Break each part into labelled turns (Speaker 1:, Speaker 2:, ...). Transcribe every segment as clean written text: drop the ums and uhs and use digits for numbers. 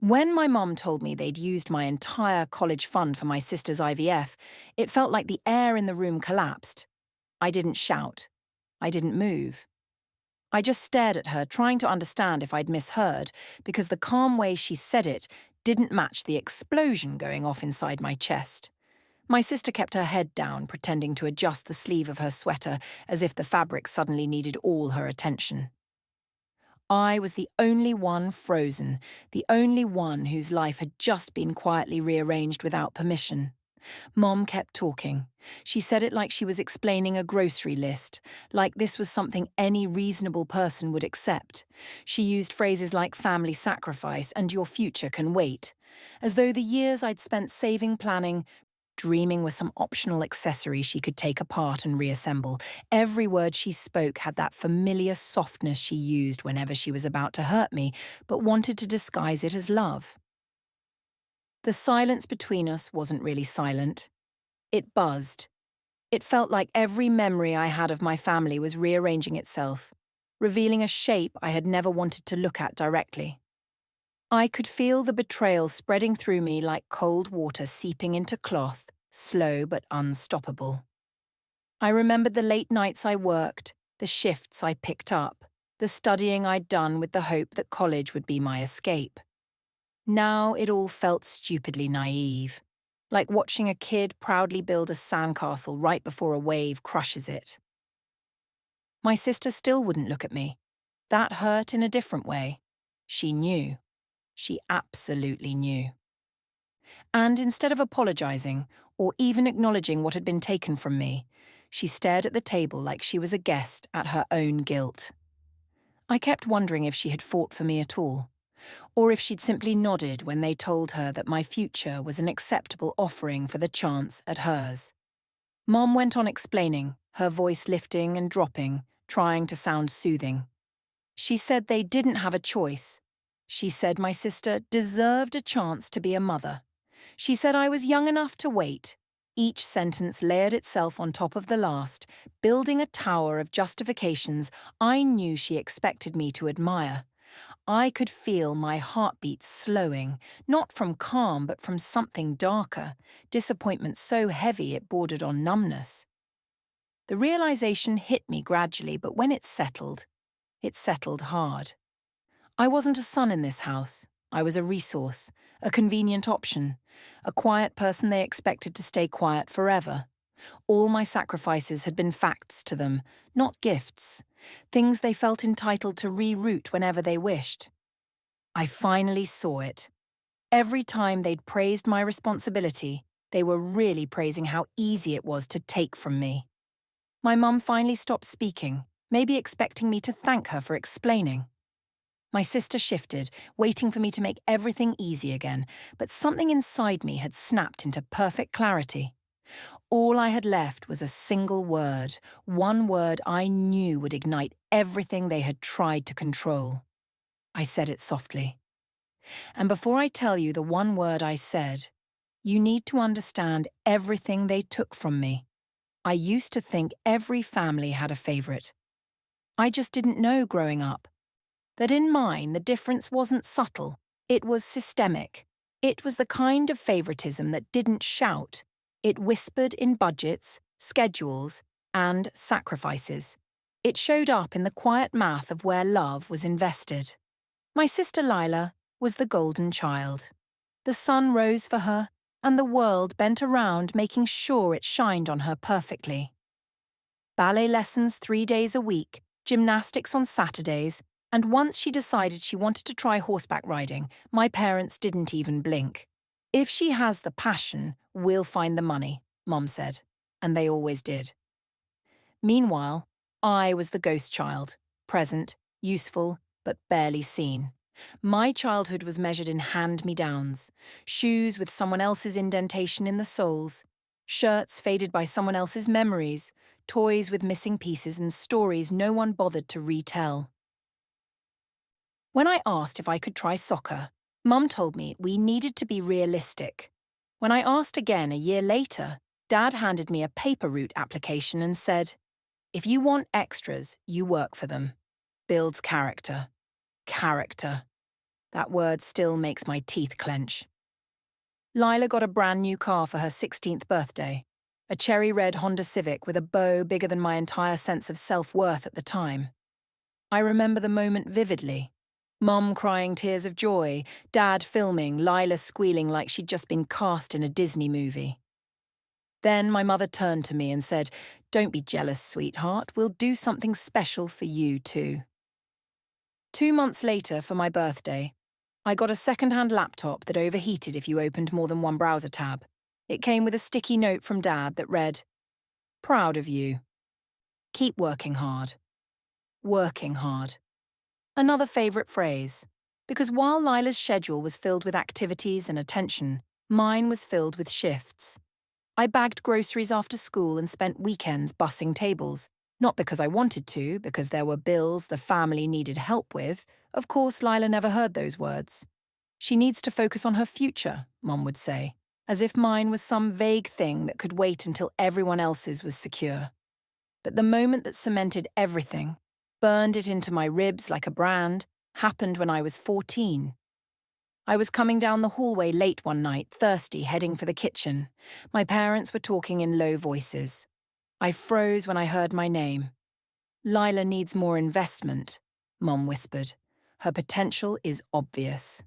Speaker 1: When my mom told me they'd used my entire college fund for my sister's IVF, it felt like the air in the room collapsed. I didn't shout. I didn't move. I just stared at her, trying to understand if I'd misheard, because the calm way she said it didn't match the explosion going off inside my chest. My sister kept her head down, pretending to adjust the sleeve of her sweater as if the fabric suddenly needed all her attention. I was the only one frozen, the only one whose life had just been quietly rearranged without permission. Mom kept talking. She said it like she was explaining a grocery list, like this was something any reasonable person would accept. She used phrases like family sacrifice and your future can wait, as though the years I'd spent saving, planning, dreaming was some optional accessory she could take apart and reassemble. Every word she spoke had that familiar softness she used whenever she was about to hurt me, but wanted to disguise it as love. The silence between us wasn't really silent. It buzzed. It felt like every memory I had of my family was rearranging itself, revealing a shape I had never wanted to look at directly. I could feel the betrayal spreading through me like cold water seeping into cloth, slow but unstoppable. I remembered the late nights I worked, the shifts I picked up, the studying I'd done with the hope that college would be my escape. Now it all felt stupidly naive, like watching a kid proudly build a sandcastle right before a wave crushes it. My sister still wouldn't look at me. That hurt in a different way. She knew. She absolutely knew. And instead of apologizing, or even acknowledging what had been taken from me, she stared at the table like she was a guest at her own guilt. I kept wondering if she had fought for me at all, or if she'd simply nodded when they told her that my future was an acceptable offering for the chance at hers. Mom went on explaining, her voice lifting and dropping, trying to sound soothing. She said they didn't have a choice. She said my sister deserved a chance to be a mother. She said I was young enough to wait. Each sentence layered itself on top of the last, building a tower of justifications I knew she expected me to admire. I could feel my heartbeat slowing, not from calm but from something darker, disappointment so heavy it bordered on numbness. The realization hit me gradually, but when it settled hard. I wasn't a son in this house. I was a resource, a convenient option, a quiet person they expected to stay quiet forever. All my sacrifices had been facts to them, not gifts, things they felt entitled to reroute whenever they wished. I finally saw it. Every time they'd praised my responsibility, they were really praising how easy it was to take from me. My mum finally stopped speaking, maybe expecting me to thank her for explaining. My sister shifted, waiting for me to make everything easy again, but something inside me had snapped into perfect clarity. All I had left was a single word, one word I knew would ignite everything they had tried to control. I said it softly. And before I tell you the one word I said, you need to understand everything they took from me. I used to think every family had a favorite. I just didn't know growing up that in mine the difference wasn't subtle, it was systemic. It was the kind of favoritism that didn't shout. It whispered in budgets, schedules, and sacrifices. It showed up in the quiet math of where love was invested. My sister Lila was the golden child. The sun rose for her, and the world bent around making sure it shined on her perfectly. Ballet lessons 3 days a week, gymnastics on Saturdays, and once she decided she wanted to try horseback riding, my parents didn't even blink. If she has the passion, we'll find the money, Mom said, and they always did. Meanwhile, I was the ghost child, present, useful, but barely seen. My childhood was measured in hand-me-downs, shoes with someone else's indentation in the soles, shirts faded by someone else's memories, toys with missing pieces and stories no one bothered to retell. When I asked if I could try soccer, Mum told me we needed to be realistic. When I asked again a year later, Dad handed me a paper route application and said, "If you want extras, you work for them. Builds character. Character." That word still makes my teeth clench. Lila got a brand new car for her 16th birthday, a cherry red Honda Civic with a bow bigger than my entire sense of self-worth at the time. I remember the moment vividly. Mum crying tears of joy, Dad filming, Lila squealing like she'd just been cast in a Disney movie. Then my mother turned to me and said, "Don't be jealous, sweetheart. We'll do something special for you too." 2 months later, for my birthday, I got a second-hand laptop that overheated if you opened more than one browser tab. It came with a sticky note from Dad that read, "Proud of you. Keep working hard." Working hard. Another favourite phrase, because while Lila's schedule was filled with activities and attention, mine was filled with shifts. I bagged groceries after school and spent weekends bussing tables, not because I wanted to, because there were bills the family needed help with. Of course, Lila never heard those words. She needs to focus on her future, Mum would say, as if mine was some vague thing that could wait until everyone else's was secure. But the moment that cemented everything, burned it into my ribs like a brand, happened when I was 14. I was coming down the hallway late one night, thirsty, heading for the kitchen. My parents were talking in low voices. I froze when I heard my name. "Lila needs more investment," Mum whispered. "Her potential is obvious."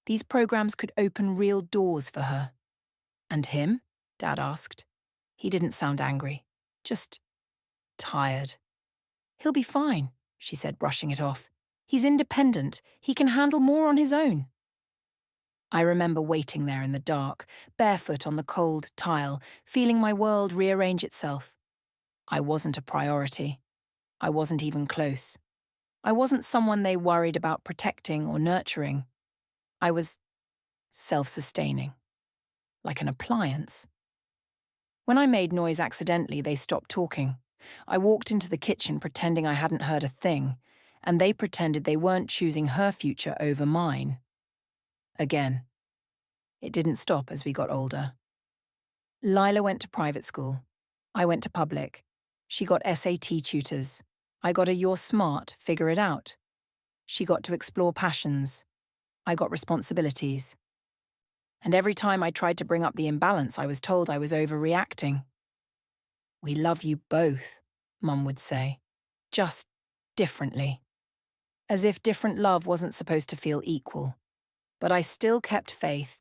Speaker 1: These programs could open real doors for her. "And him?" Dad asked. He didn't sound angry, just tired. "He'll be fine," she said, brushing it off. "He's independent. He can handle more on his own." I remember waiting there in the dark, barefoot on the cold tile, feeling my world rearrange itself. I wasn't a priority. I wasn't even close. I wasn't someone they worried about protecting or nurturing. I was self-sustaining, like an appliance. When I made noise accidentally, they stopped talking. I walked into the kitchen pretending I hadn't heard a thing, and they pretended they weren't choosing her future over mine. Again. It didn't stop as we got older. Lila went to private school. I went to public. She got SAT tutors. I got a "you're smart, figure it out." She got to explore passions. I got responsibilities. And every time I tried to bring up the imbalance, I was told I was overreacting. "We love you both," Mum would say, "just differently." As if different love wasn't supposed to feel equal. But I still kept faith.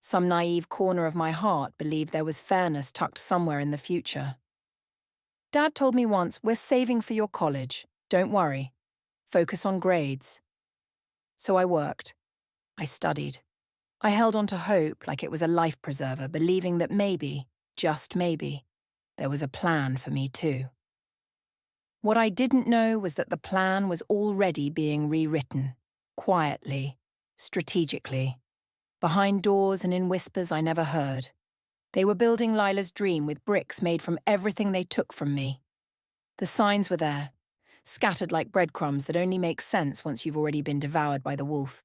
Speaker 1: Some naive corner of my heart believed there was fairness tucked somewhere in the future. Dad told me once, "We're saving for your college. Don't worry. Focus on grades." So I worked. I studied. I held on to hope like it was a life preserver, believing that maybe, just maybe, there was a plan for me too. What I didn't know was that the plan was already being rewritten, quietly, strategically, behind doors and in whispers I never heard. They were building Lila's dream with bricks made from everything they took from me. The signs were there, scattered like breadcrumbs that only make sense once you've already been devoured by the wolf.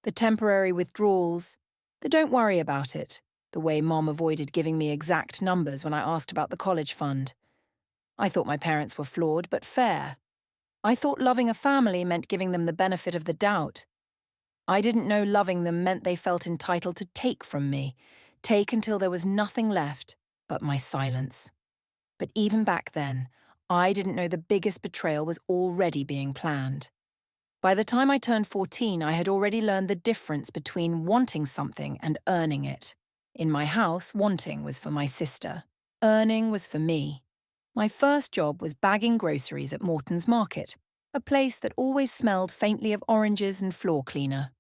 Speaker 1: The temporary withdrawals, the "don't worry about it," the way Mom avoided giving me exact numbers when I asked about the college fund. I thought my parents were flawed but fair. I thought loving a family meant giving them the benefit of the doubt. I didn't know loving them meant they felt entitled to take from me, take until there was nothing left but my silence. But even back then, I didn't know the biggest betrayal was already being planned. By the time I turned 14, I had already learned the difference between wanting something and earning it. In my house, wanting was for my sister. Earning was for me. My first job was bagging groceries at Morton's Market, a place that always smelled faintly of oranges and floor cleaner.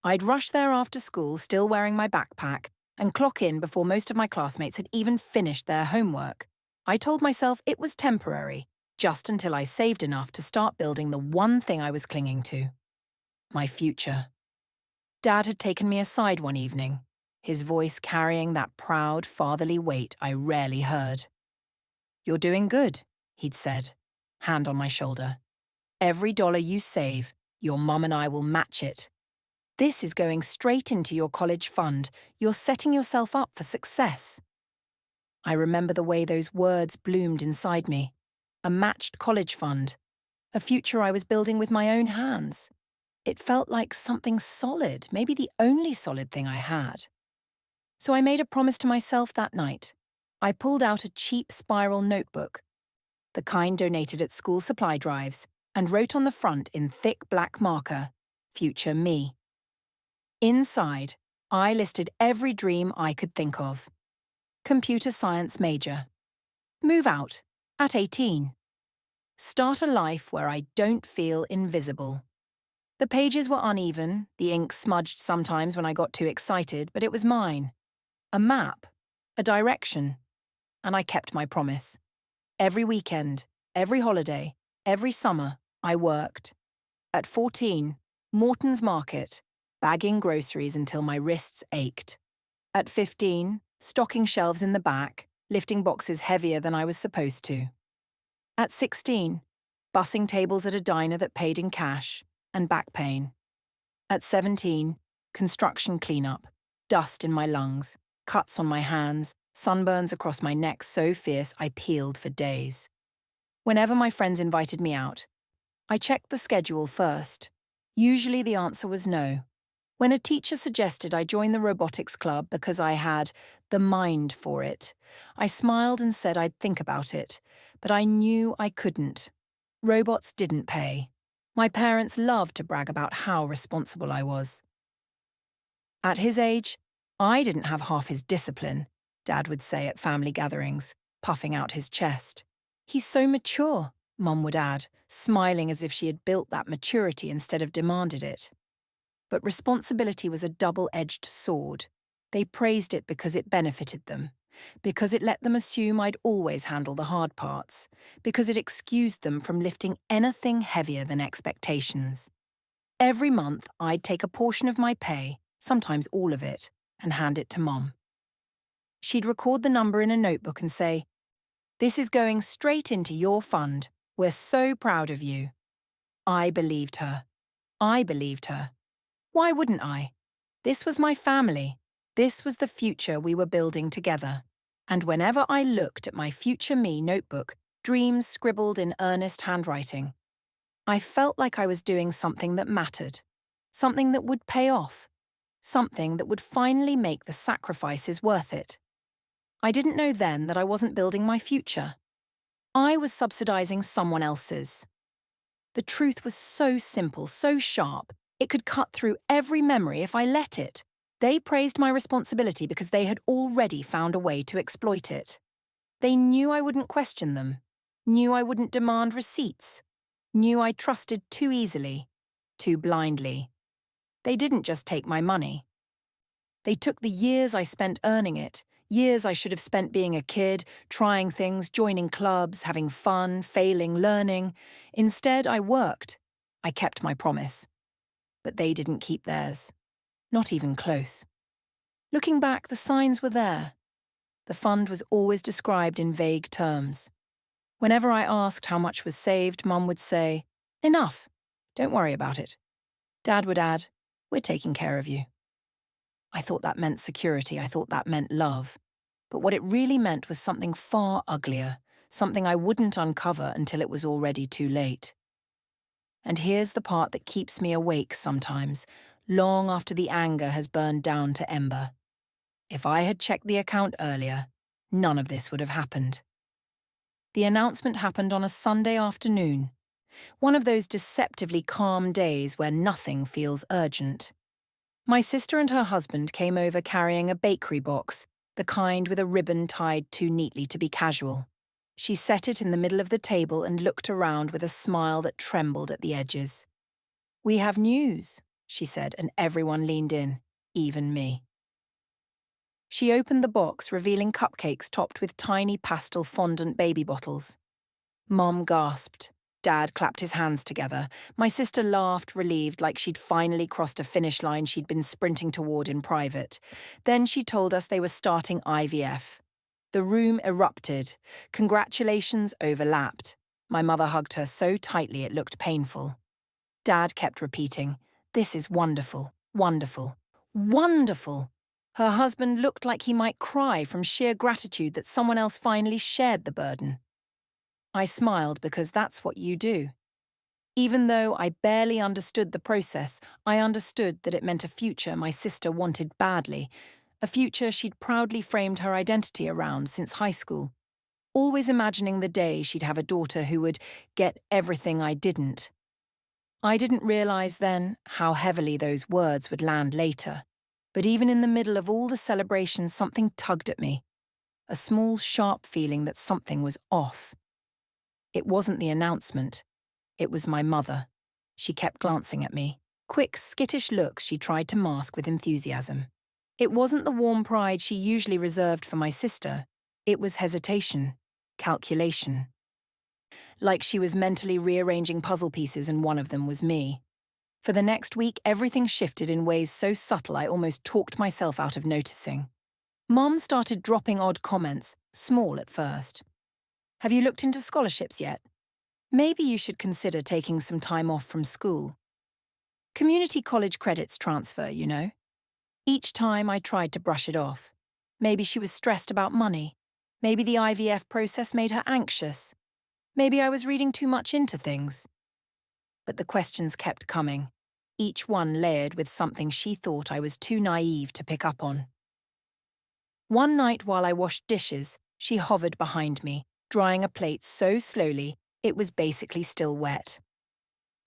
Speaker 1: I'd rush there after school, still wearing my backpack, and clock in before most of my classmates had even finished their homework. I told myself it was temporary, just until I saved enough to start building the one thing I was clinging to: my future. Dad had taken me aside one evening, his voice carrying that proud, fatherly weight I rarely heard. "You're doing good," he'd said, hand on my shoulder. "Every dollar you save, your mum and I will match it. This is going straight into your college fund. You're setting yourself up for success." I remember the way those words bloomed inside me. A matched college fund. A future I was building with my own hands. It felt like something solid, maybe the only solid thing I had. So I made a promise to myself that night. I pulled out a cheap spiral notebook, the kind donated at school supply drives, and wrote on the front in thick black marker, "Future me." Inside, I listed every dream I could think of. Computer science major. Move out, at 18. Start a life where I don't feel invisible. The pages were uneven, the ink smudged sometimes when I got too excited, but it was mine. A map, a direction, and I kept my promise. Every weekend, every holiday, every summer, I worked. At 14, Morton's Market, bagging groceries until my wrists ached. At 15, stocking shelves in the back, lifting boxes heavier than I was supposed to. At 16, bussing tables at a diner that paid in cash, and back pain. At 17, construction cleanup, dust in my lungs, cuts on my hands, sunburns across my neck so fierce I peeled for days. Whenever my friends invited me out, I checked the schedule first. Usually the answer was no. When a teacher suggested I join the robotics club because I had the mind for it, I smiled and said I'd think about it, but I knew I couldn't. Robots didn't pay. My parents loved to brag about how responsible I was. At his age, I didn't have half his discipline, Dad would say at family gatherings, puffing out his chest. He's so mature, Mum would add, smiling as if she had built that maturity instead of demanded it. But responsibility was a double-edged sword. They praised it because it benefited them, because it let them assume I'd always handle the hard parts, because it excused them from lifting anything heavier than expectations. Every month, I'd take a portion of my pay, sometimes all of it, and hand it to Mom. She'd record the number in a notebook and say, "This is going straight into your fund. We're so proud of you." I believed her. I believed her. Why wouldn't I? This was my family. This was the future we were building together. And whenever I looked at my Future Me notebook, dreams scribbled in earnest handwriting, I felt like I was doing something that mattered, something that would pay off, something that would finally make the sacrifices worth it. I didn't know then that I wasn't building my future. I was subsidizing someone else's. The truth was so simple, so sharp, it could cut through every memory if I let it. They praised my responsibility because they had already found a way to exploit it. They knew I wouldn't question them, knew I wouldn't demand receipts, knew I trusted too easily, too blindly. They didn't just take my money. They took the years I spent earning it, years I should have spent being a kid, trying things, joining clubs, having fun, failing, learning. Instead, I worked. I kept my promise. But they didn't keep theirs. Not even close. Looking back, the signs were there. The fund was always described in vague terms. Whenever I asked how much was saved, Mum would say, "Enough. Don't worry about it." Dad would add, "We're taking care of you." I thought that meant security. I thought that meant love. But what it really meant was something far uglier, something I wouldn't uncover until it was already too late. And here's the part that keeps me awake sometimes, long after the anger has burned down to ember. If I had checked the account earlier, none of this would have happened. The announcement happened on a Sunday afternoon, one of those deceptively calm days where nothing feels urgent. My sister and her husband came over carrying a bakery box, the kind with a ribbon tied too neatly to be casual. She set it in the middle of the table and looked around with a smile that trembled at the edges. "We have news," she said, and everyone leaned in, even me. She opened the box, revealing cupcakes topped with tiny pastel fondant baby bottles. Mom gasped. Dad clapped his hands together. My sister laughed, relieved, like she'd finally crossed a finish line she'd been sprinting toward in private. Then she told us they were starting IVF. The room erupted. Congratulations overlapped. My mother hugged her so tightly it looked painful. Dad kept repeating, "This is wonderful, wonderful, wonderful." Her husband looked like he might cry from sheer gratitude that someone else finally shared the burden. I smiled because that's what you do. Even though I barely understood the process, I understood that it meant a future my sister wanted badly, a future she'd proudly framed her identity around since high school, always imagining the day she'd have a daughter who would get everything I didn't. I didn't realize then how heavily those words would land later. But even in the middle of all the celebration, something tugged at me, a small, sharp feeling that something was off. It wasn't the announcement. It was my mother. She kept glancing at me, quick, skittish looks she tried to mask with enthusiasm. It wasn't the warm pride she usually reserved for my sister. It was hesitation, calculation. Like she was mentally rearranging puzzle pieces and one of them was me. For the next week, everything shifted in ways so subtle I almost talked myself out of noticing. Mom started dropping odd comments, small at first. Have you looked into scholarships yet? Maybe you should consider taking some time off from school. Community college credits transfer, you know. Each time I tried to brush it off. Maybe she was stressed about money. Maybe the IVF process made her anxious. Maybe I was reading too much into things. But the questions kept coming, each one layered with something she thought I was too naive to pick up on. One night while I washed dishes, she hovered behind me, drying a plate so slowly it was basically still wet.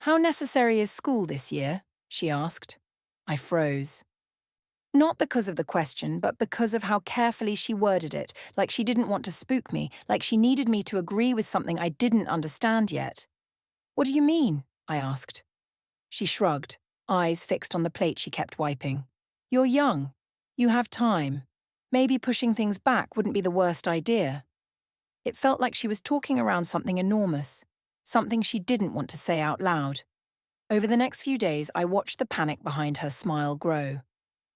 Speaker 1: "How necessary is school this year?" she asked. I froze. Not because of the question, but because of how carefully she worded it, like she didn't want to spook me, like she needed me to agree with something I didn't understand yet. "What do you mean?" I asked. She shrugged, eyes fixed on the plate she kept wiping. "You're young. You have time. Maybe pushing things back wouldn't be the worst idea." It felt like she was talking around something enormous, something she didn't want to say out loud. Over the next few days, I watched the panic behind her smile grow.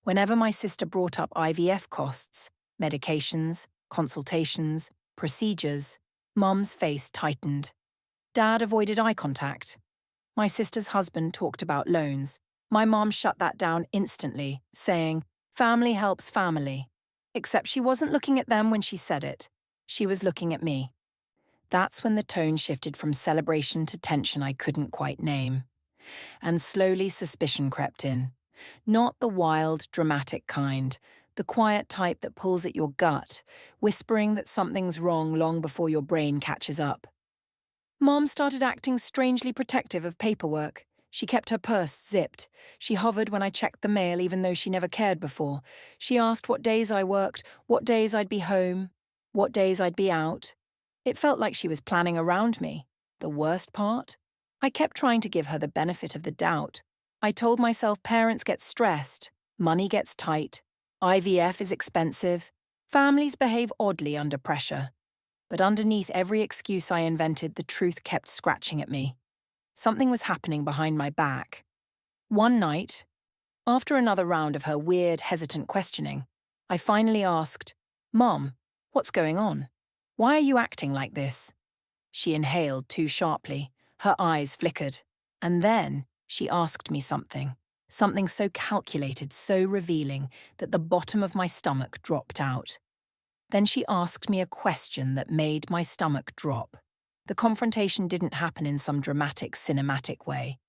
Speaker 1: Whenever my sister brought up IVF costs, medications, consultations, procedures, Mum's face tightened. Dad avoided eye contact. My sister's husband talked about loans. My mom shut that down instantly, saying, "Family helps family." Except she wasn't looking at them when she said it. She was looking at me. That's when the tone shifted from celebration to tension I couldn't quite name. And slowly suspicion crept in. Not the wild, dramatic kind, the quiet type that pulls at your gut, whispering that something's wrong long before your brain catches up. Mom started acting strangely protective of paperwork. She kept her purse zipped. She hovered when I checked the mail even though she never cared before. She asked what days I worked, what days I'd be home, what days I'd be out. It felt like she was planning around me. The worst part? I kept trying to give her the benefit of the doubt. I told myself parents get stressed, money gets tight, IVF is expensive, families behave oddly under pressure. But underneath every excuse I invented, the truth kept scratching at me. Something was happening behind my back. One night, after another round of her weird, hesitant questioning, I finally asked, "Mom, what's going on? Why are you acting like this?" She inhaled too sharply. Her eyes flickered. And then she asked me something. Something so calculated, so revealing, that the bottom of my stomach dropped out. Then she asked me a question that made my stomach drop. The confrontation didn't happen in some dramatic, cinematic way.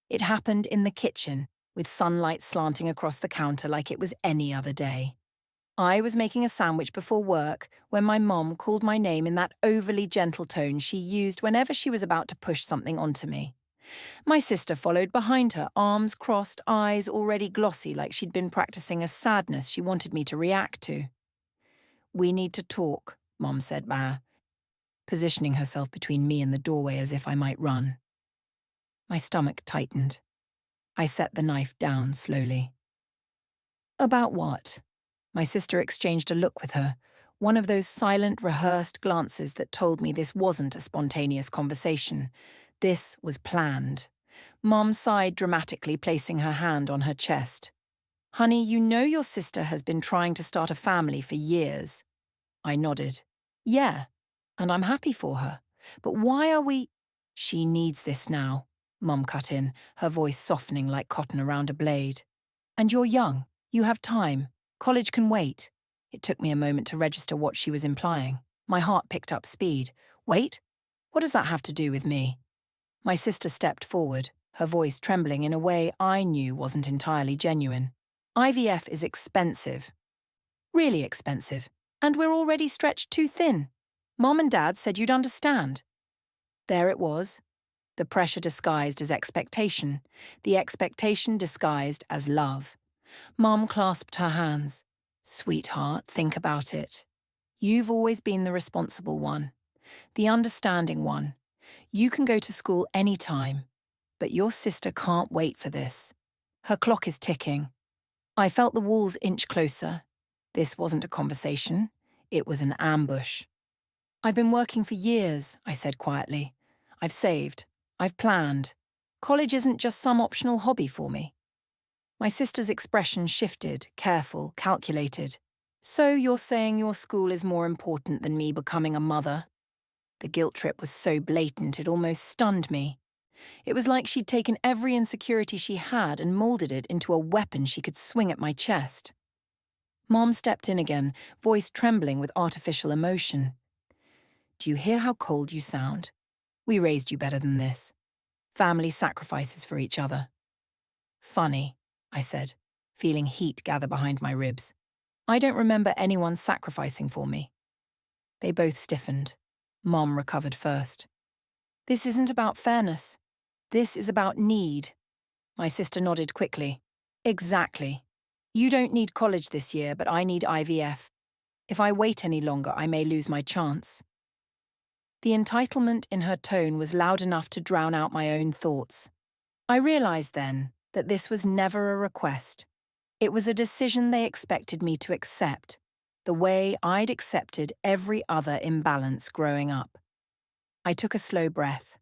Speaker 1: It happened in the kitchen, with sunlight slanting across the counter like it was any other day. I was making a sandwich before work when my mom called my name in that overly gentle tone she used whenever she was about to push something onto me. My sister followed behind her, arms crossed, eyes already glossy like she'd been practicing a sadness she wanted me to react to. "We need to talk," Mom said, positioning herself between me and the doorway as if I might run. My stomach tightened. I set the knife down slowly. "About what?" My sister exchanged a look with her, one of those silent, rehearsed glances that told me this wasn't a spontaneous conversation. This was planned. Mom sighed dramatically, placing her hand on her chest. "Honey, you know your sister has been trying to start a family for years." I nodded. "Yeah, and I'm happy for her. But why are we—" "She needs this now," Mum cut in, her voice softening like cotton around a blade. "And you're young. You have time. College can wait." It took me a moment to register what she was implying. My heart picked up speed. "Wait? What does that have to do with me?" My sister stepped forward, her voice trembling in a way I knew wasn't entirely genuine. IVF is expensive. Really expensive. And we're already stretched too thin. Mom and Dad said you'd understand. There it was. The pressure disguised as expectation. The expectation disguised as love. Mom clasped her hands. Sweetheart, think about it. You've always been the responsible one. The understanding one. You can go to school any time. But your sister can't wait for this. Her clock is ticking. I felt the walls inch closer. This wasn't a conversation. It was an ambush. I've been working for years, I said quietly. I've saved. I've planned. College isn't just some optional hobby for me. My sister's expression shifted, careful, calculated. So you're saying your school is more important than me becoming a mother? The guilt trip was so blatant it almost stunned me. It was like she'd taken every insecurity she had and molded it into a weapon she could swing at my chest. Mom stepped in again, voice trembling with artificial emotion. Do you hear how cold you sound? We raised you better than this. Family sacrifices for each other. Funny, I said, feeling heat gather behind my ribs. I don't remember anyone sacrificing for me. They both stiffened. Mom recovered first. This isn't about fairness. This is about need. My sister nodded quickly. Exactly. You don't need college this year, but I need IVF. If I wait any longer, I may lose my chance. The entitlement in her tone was loud enough to drown out my own thoughts. I realized then that this was never a request. It was a decision they expected me to accept, the way I'd accepted every other imbalance growing up. I took a slow breath.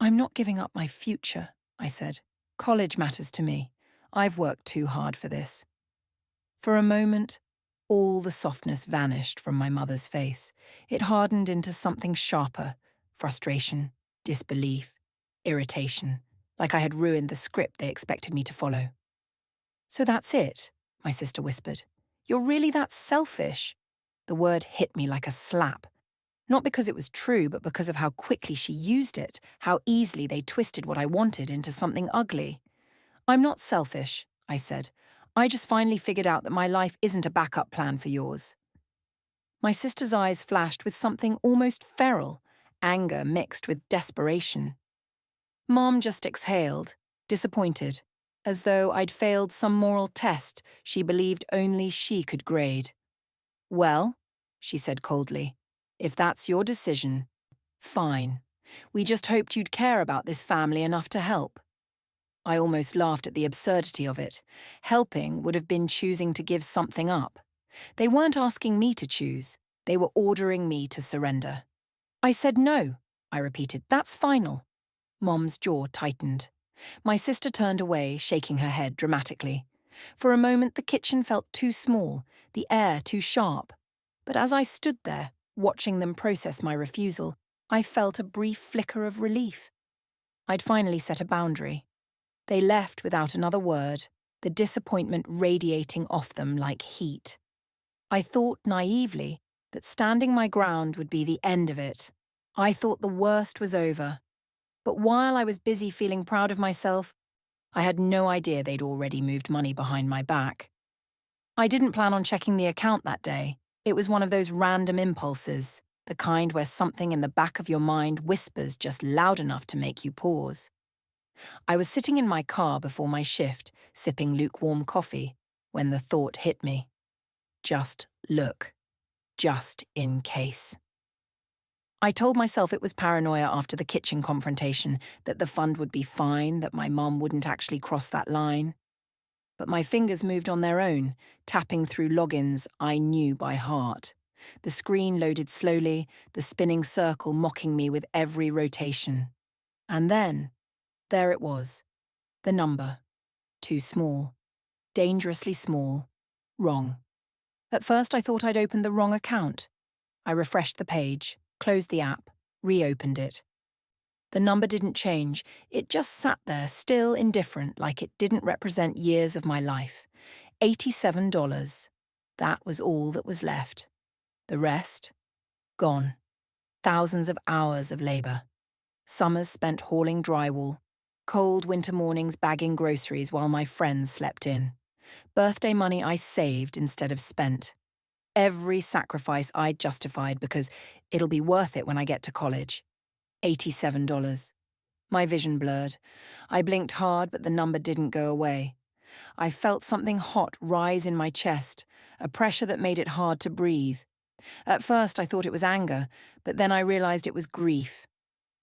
Speaker 1: I'm not giving up my future, I said. College matters to me. I've worked too hard for this. For a moment, all the softness vanished from my mother's face. It hardened into something sharper, frustration, disbelief, irritation, like I had ruined the script they expected me to follow. So that's it, my sister whispered. You're really that selfish? The word hit me like a slap. Not because it was true, but because of how quickly she used it, how easily they twisted what I wanted into something ugly. I'm not selfish, I said. I just finally figured out that my life isn't a backup plan for yours. My sister's eyes flashed with something almost feral, anger mixed with desperation. Mom just exhaled, disappointed, as though I'd failed some moral test she believed only she could grade. Well, she said coldly, if that's your decision, fine. We just hoped you'd care about this family enough to help. I almost laughed at the absurdity of it. Helping would have been choosing to give something up. They weren't asking me to choose. They were ordering me to surrender. I said no, I repeated. That's final. Mom's jaw tightened. My sister turned away, shaking her head dramatically. For a moment, the kitchen felt too small, the air too sharp. But as I stood there, watching them process my refusal, I felt a brief flicker of relief. I'd finally set a boundary. They left without another word, the disappointment radiating off them like heat. I thought naively that standing my ground would be the end of it. I thought the worst was over. But while I was busy feeling proud of myself, I had no idea they'd already moved money behind my back. I didn't plan on checking the account that day. It was one of those random impulses, the kind where something in the back of your mind whispers just loud enough to make you pause. I was sitting in my car before my shift, sipping lukewarm coffee, when the thought hit me. Just look. Just in case. I told myself it was paranoia after the kitchen confrontation, that the fund would be fine, that my mom wouldn't actually cross that line. But my fingers moved on their own, tapping through logins I knew by heart. The screen loaded slowly, the spinning circle mocking me with every rotation. And then, there it was. The number. Too small. Dangerously small. Wrong. At first I thought I'd opened the wrong account. I refreshed the page, closed the app, reopened it. The number didn't change. It just sat there, still indifferent, like it didn't represent years of my life. $87. That was all that was left. The rest? Gone. Thousands of hours of labor. Summers spent hauling drywall, cold winter mornings bagging groceries while my friends slept in, birthday money I saved instead of spent. Every sacrifice I justified because it'll be worth it when I get to college. $87. My vision blurred. I blinked hard, but the number didn't go away. I felt something hot rise in my chest, a pressure that made it hard to breathe. At first, I thought it was anger, but then I realized it was grief.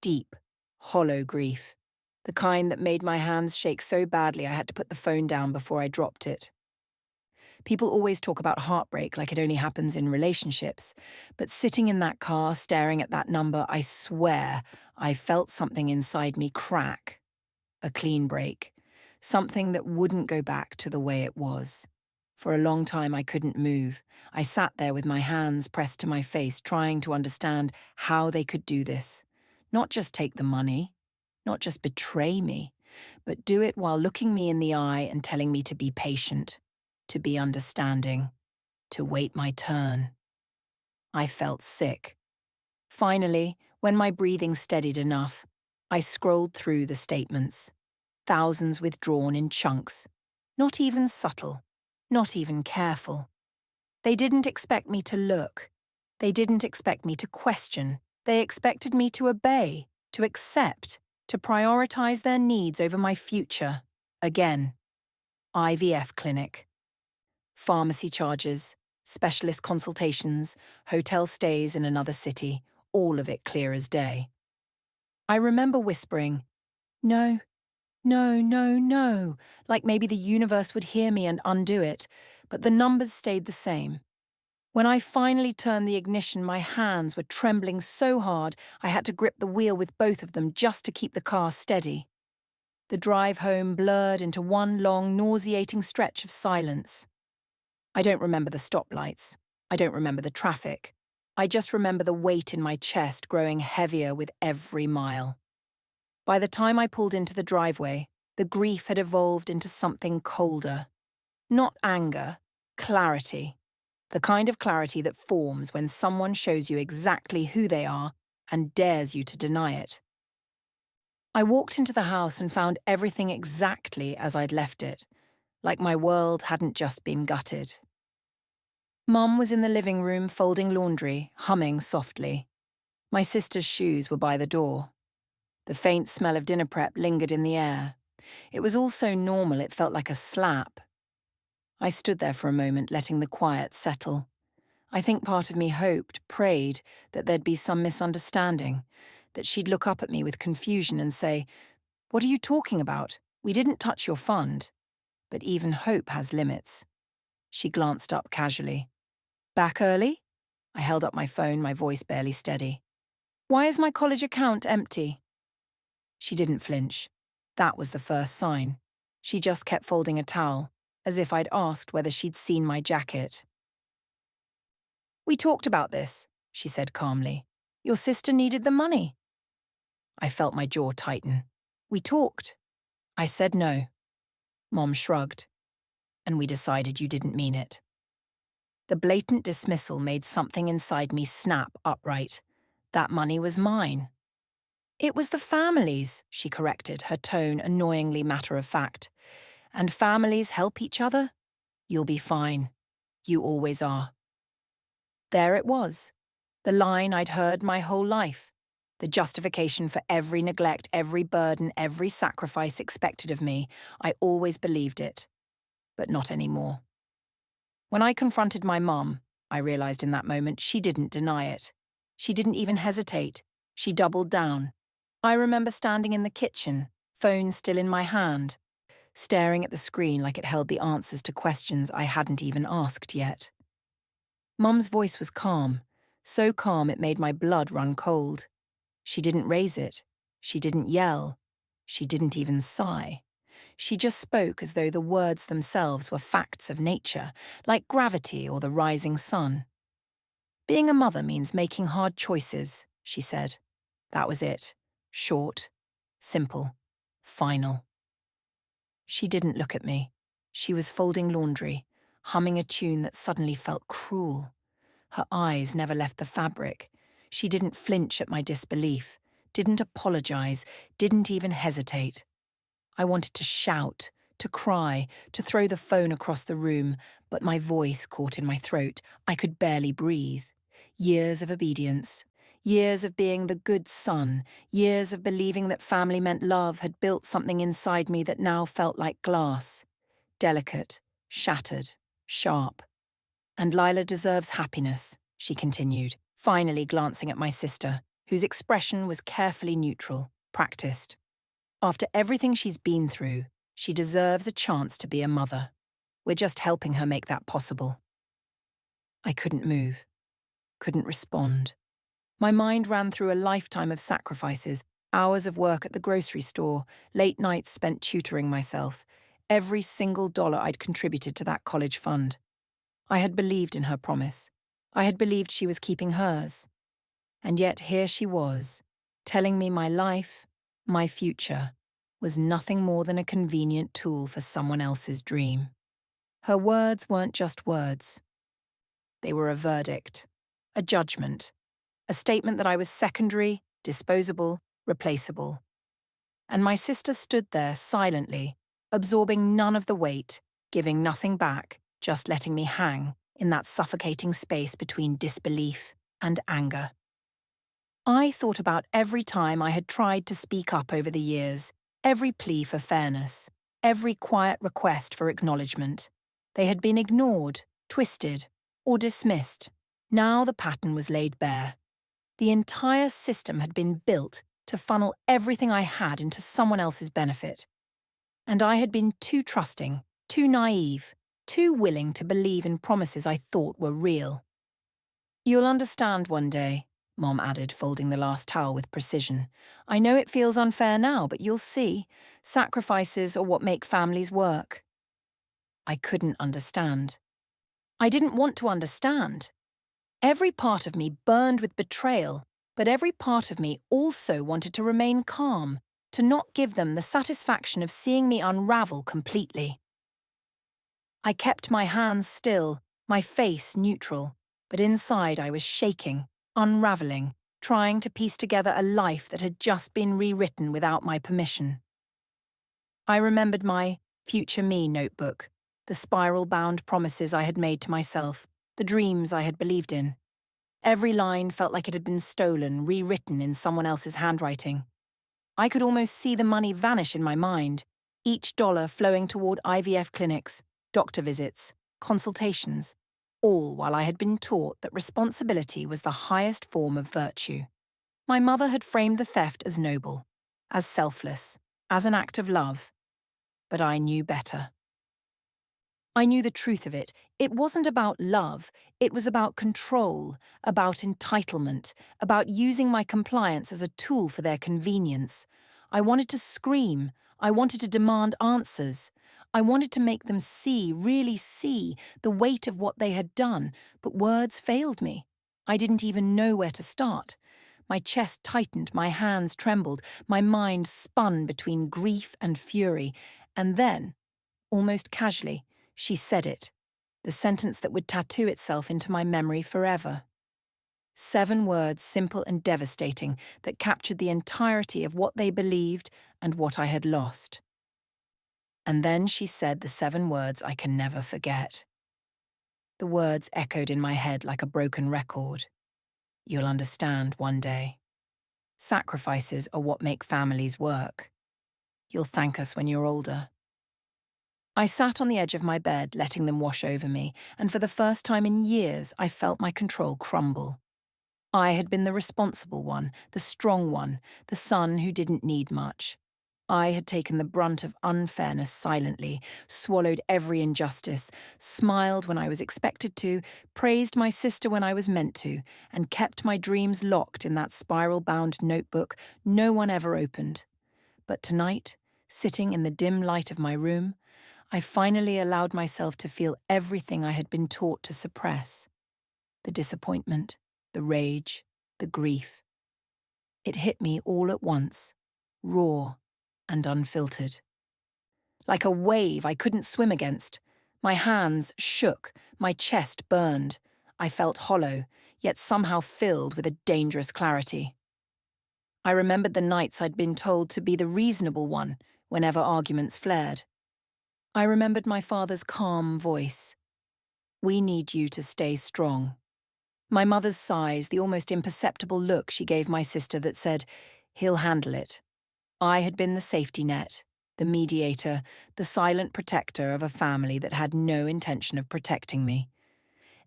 Speaker 1: Deep, hollow grief. The kind that made my hands shake so badly I had to put the phone down before I dropped it. People always talk about heartbreak like it only happens in relationships, but sitting in that car staring at that number, I swear I felt something inside me crack. A clean break. Something that wouldn't go back to the way it was. For a long time I couldn't move. I sat there with my hands pressed to my face, trying to understand how they could do this. Not just take the money, not just betray me, but do it while looking me in the eye and telling me to be patient, to be understanding, to wait my turn. I felt sick. Finally, when my breathing steadied enough, I scrolled through the statements. Thousands withdrawn in chunks. Not even subtle, not even careful. They didn't expect me to look. They didn't expect me to question. They expected me to obey, to accept, to prioritize their needs over my future. Again. IVF clinic. Pharmacy charges, specialist consultations, hotel stays in another city, all of it clear as day. I remember whispering, "No, no, no, no," like maybe the universe would hear me and undo it, but the numbers stayed the same. When I finally turned the ignition, my hands were trembling so hard I had to grip the wheel with both of them just to keep the car steady. The drive home blurred into one long, nauseating stretch of silence. I don't remember the stoplights. I don't remember the traffic. I just remember the weight in my chest growing heavier with every mile. By the time I pulled into the driveway, the grief had evolved into something colder. Not anger, clarity. The kind of clarity that forms when someone shows you exactly who they are and dares you to deny it. I walked into the house and found everything exactly as I'd left it, like my world hadn't just been gutted. Mum was in the living room folding laundry, humming softly. My sister's shoes were by the door. The faint smell of dinner prep lingered in the air. It was all so normal it felt like a slap. I stood there for a moment, letting the quiet settle. I think part of me hoped, prayed, that there'd be some misunderstanding, that she'd look up at me with confusion and say, "What are you talking about? We didn't touch your fund." But even hope has limits. She glanced up casually. "Back early?" I held up my phone, my voice barely steady. "Why is my college account empty?" She didn't flinch. That was the first sign. She just kept folding a towel, as if I'd asked whether she'd seen my jacket. "We talked about this," she said calmly. "Your sister needed the money." I felt my jaw tighten. "We talked." I said no. Mom shrugged. "And we decided you didn't mean it." The blatant dismissal made something inside me snap upright. That money was mine. "It was the family's," she corrected, her tone annoyingly matter-of-fact. "And families help each other? You'll be fine. You always are." There it was, the line I'd heard my whole life, the justification for every neglect, every burden, every sacrifice expected of me. I always believed it, but not anymore. When I confronted my mum, I realized in that moment she didn't deny it. She didn't even hesitate. She doubled down. I remember standing in the kitchen, phone still in my hand, staring at the screen like it held the answers to questions I hadn't even asked yet. Mum's voice was calm, so calm it made my blood run cold. She didn't raise it. She didn't yell. She didn't even sigh. She just spoke as though the words themselves were facts of nature, like gravity or the rising sun. "Being a mother means making hard choices," she said. That was it. Short, simple, final. She didn't look at me. She was folding laundry, humming a tune that suddenly felt cruel. Her eyes never left the fabric. She didn't flinch at my disbelief, didn't apologize, didn't even hesitate. I wanted to shout, to cry, to throw the phone across the room, but my voice caught in my throat. I could barely breathe. Years of obedience, years of being the good son, years of believing that family meant love had built something inside me that now felt like glass. Delicate, shattered, sharp. And Lila deserves happiness, she continued, finally glancing at my sister, whose expression was carefully neutral, practiced. After everything she's been through, she deserves a chance to be a mother. We're just helping her make that possible. I couldn't move, couldn't respond. My mind ran through a lifetime of sacrifices, hours of work at the grocery store, late nights spent tutoring myself, every single dollar I'd contributed to that college fund. I had believed in her promise. I had believed she was keeping hers. And yet here she was, telling me my life, my future, was nothing more than a convenient tool for someone else's dream. Her words weren't just words. They were a verdict, a judgment, a statement that I was secondary, disposable, replaceable. And my sister stood there silently, absorbing none of the weight, giving nothing back, just letting me hang in that suffocating space between disbelief and anger. I thought about every time I had tried to speak up over the years, every plea for fairness, every quiet request for acknowledgement. They had been ignored, twisted, or dismissed. Now the pattern was laid bare. The entire system had been built to funnel everything I had into someone else's benefit. And I had been too trusting, too naive, too willing to believe in promises I thought were real. "You'll understand one day," Mom added, folding the last towel with precision. "I know it feels unfair now, but you'll see. Sacrifices are what make families work." I couldn't understand. I didn't want to understand. Every part of me burned with betrayal, but every part of me also wanted to remain calm, to not give them the satisfaction of seeing me unravel completely. I kept my hands still, my face neutral, but inside I was shaking, unraveling, trying to piece together a life that had just been rewritten without my permission. I remembered my future me notebook, the spiral-bound promises I had made to myself, the dreams I had believed in. Every line felt like it had been stolen, rewritten in someone else's handwriting. I could almost see the money vanish in my mind, each dollar flowing toward IVF clinics, doctor visits, consultations, all while I had been taught that responsibility was the highest form of virtue. My mother had framed the theft as noble, as selfless, as an act of love. But I knew better. I knew the truth of it. It wasn't about love. It was about control, about entitlement, about using my compliance as a tool for their convenience. I wanted to scream. I wanted to demand answers. I wanted to make them see, really see, the weight of what they had done, but words failed me. I didn't even know where to start. My chest tightened, my hands trembled, my mind spun between grief and fury, and then, almost casually, she said it, the sentence that would tattoo itself into my memory forever. 7 words, simple and devastating, that captured the entirety of what they believed and what I had lost. And then she said the 7 words I can never forget. The words echoed in my head like a broken record. "You'll understand one day. Sacrifices are what make families work. You'll thank us when you're older." I sat on the edge of my bed, letting them wash over me, and for the first time in years, I felt my control crumble. I had been the responsible one, the strong one, the son who didn't need much. I had taken the brunt of unfairness silently, swallowed every injustice, smiled when I was expected to, praised my sister when I was meant to, and kept my dreams locked in that spiral-bound notebook no one ever opened. But tonight, sitting in the dim light of my room, I finally allowed myself to feel everything I had been taught to suppress. The disappointment, the rage, the grief. It hit me all at once, raw and unfiltered. Like a wave I couldn't swim against. My hands shook, my chest burned. I felt hollow, yet somehow filled with a dangerous clarity. I remembered the nights I'd been told to be the reasonable one whenever arguments flared. I remembered my father's calm voice. "We need you to stay strong." My mother's sighs, the almost imperceptible look she gave my sister that said, "He'll handle it." I had been the safety net, the mediator, the silent protector of a family that had no intention of protecting me.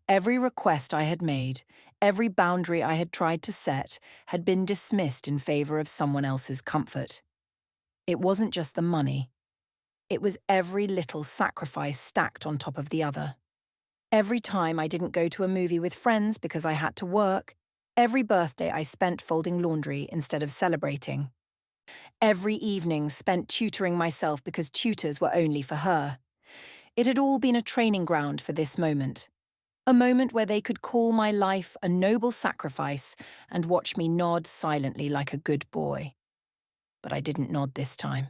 Speaker 1: Every request I had made, every boundary I had tried to set, had been dismissed in favor of someone else's comfort. It wasn't just the money. It was every little sacrifice stacked on top of the other. Every time I didn't go to a movie with friends because I had to work, every birthday I spent folding laundry instead of celebrating. Every evening spent tutoring myself because tutors were only for her. It had all been a training ground for this moment. A moment where they could call my life a noble sacrifice and watch me nod silently like a good boy. But I didn't nod this time.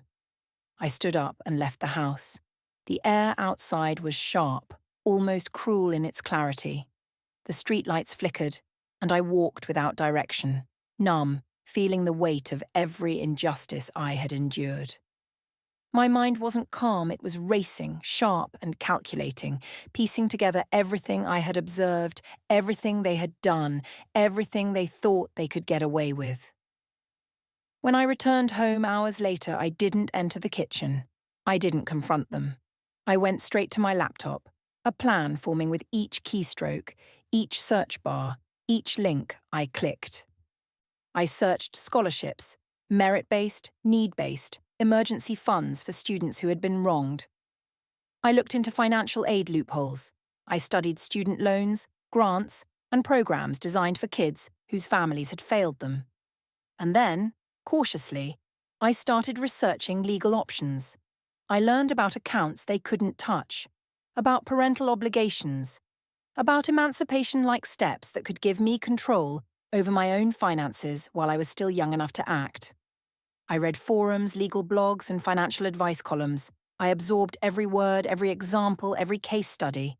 Speaker 1: I stood up and left the house. The air outside was sharp, almost cruel in its clarity. The streetlights flickered, and I walked without direction, numb, feeling the weight of every injustice I had endured. My mind wasn't calm, it was racing, sharp and calculating, piecing together everything I had observed, everything they had done, everything they thought they could get away with. When I returned home hours later, I didn't enter the kitchen. I didn't confront them. I went straight to my laptop, a plan forming with each keystroke, each search bar, each link I clicked. I searched scholarships, merit-based, need-based, emergency funds for students who had been wronged. I looked into financial aid loopholes. I studied student loans, grants, and programs designed for kids whose families had failed them. And then, cautiously, I started researching legal options. I learned about accounts they couldn't touch, about parental obligations, about emancipation-like steps that could give me control over my own finances while I was still young enough to act. I read forums, legal blogs, and financial advice columns. I absorbed every word, every example, every case study.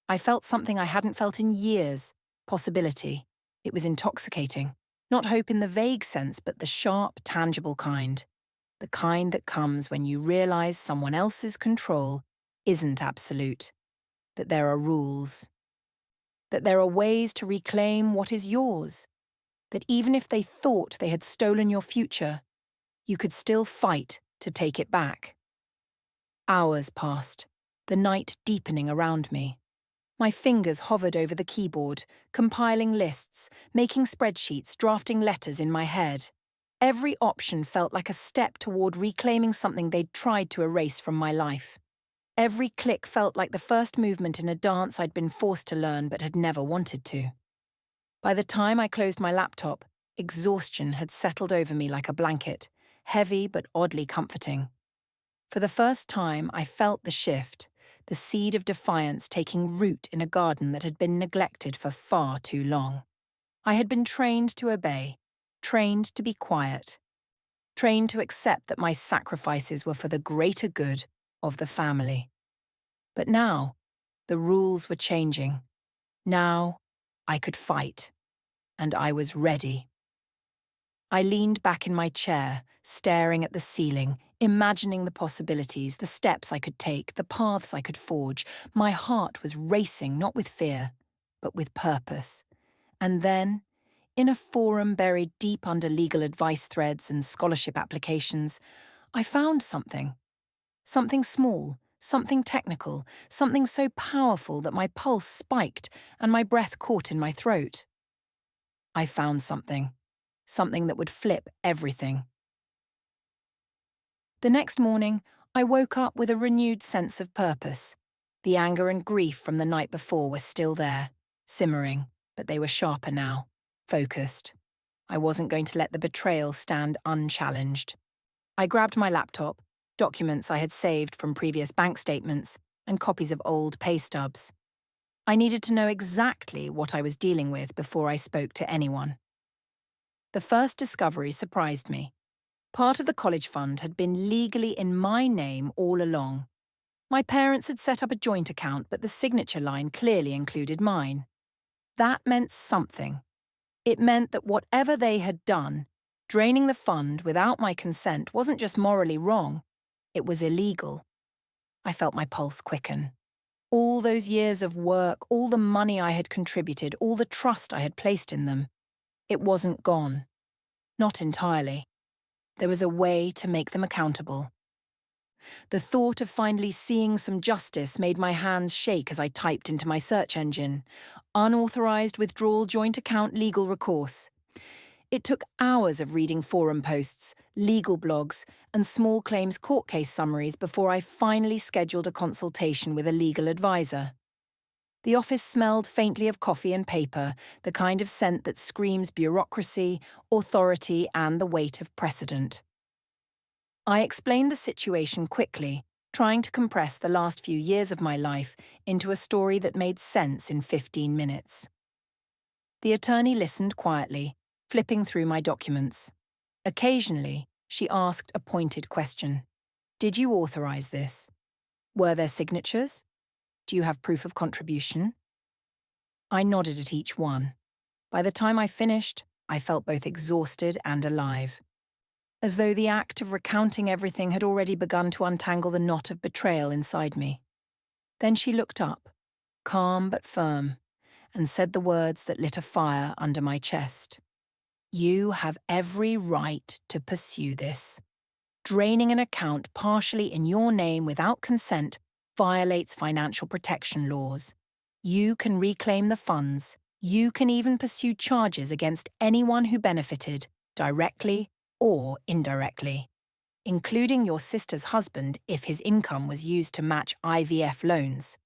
Speaker 1: I felt something I hadn't felt in years, possibility. It was intoxicating. Not hope in the vague sense, but the sharp, tangible kind. The kind that comes when you realize someone else's control isn't absolute. That there are rules. That there are ways to reclaim what is yours. That even if they thought they had stolen your future, you could still fight to take it back. Hours passed, the night deepening around me. My fingers hovered over the keyboard, compiling lists, making spreadsheets, drafting letters in my head. Every option felt like a step toward reclaiming something they'd tried to erase from my life. Every click felt like the first movement in a dance I'd been forced to learn but had never wanted to. By the time I closed my laptop, exhaustion had settled over me like a blanket, heavy but oddly comforting. For the first time, I felt the shift, the seed of defiance taking root in a garden that had been neglected for far too long. I had been trained to obey, trained to be quiet, trained to accept that my sacrifices were for the greater good of the family. But now, the rules were changing. Now, I could fight, and I was ready. I leaned back in my chair, staring at the ceiling, imagining the possibilities, the steps I could take, the paths I could forge. My heart was racing, not with fear, but with purpose. And then, in a forum buried deep under legal advice threads and scholarship applications, I found something. Something small, something technical, something so powerful that my pulse spiked and my breath caught in my throat. I found something that would flip everything. The next morning, I woke up with a renewed sense of purpose. The anger and grief from the night before were still there, simmering, but they were sharper now, focused. I wasn't going to let the betrayal stand unchallenged. I grabbed my laptop, documents I had saved from previous bank statements, and copies of old pay stubs. I needed to know exactly what I was dealing with before I spoke to anyone. The first discovery surprised me. Part of the college fund had been legally in my name all along. My parents had set up a joint account, but the signature line clearly included mine. That meant something. It meant that whatever they had done, Draining the fund without my consent wasn't just morally wrong, it was illegal. I felt my pulse quicken. All those years of work, all the money I had contributed, all the trust I had placed in them, it wasn't gone. Not entirely. There was a way to make them accountable. The thought of finally seeing some justice made my hands shake as I typed into my search engine. Unauthorized withdrawal joint account legal recourse. It took hours of reading forum posts, legal blogs, and small claims court case summaries before I finally scheduled a consultation with a legal advisor. The office smelled faintly of coffee and paper, the kind of scent that screams bureaucracy, authority, and the weight of precedent. I explained the situation quickly, trying to compress the last few years of my life into a story that made sense in 15 minutes. The attorney listened quietly, flipping through my documents. Occasionally, she asked a pointed question. Did you authorize this? Were there signatures? Do you have proof of contribution? I nodded at each one. By the time I finished, I felt both exhausted and alive, as though the act of recounting everything had already begun to untangle the knot of betrayal inside me. Then she looked up, calm but firm, and said the words that lit a fire under my chest. You have every right to pursue this. Draining an account partially in your name without consent violates financial protection laws. You can reclaim the funds. You can even pursue charges against anyone who benefited, directly or indirectly, including your sister's husband if his income was used to match IVF loans.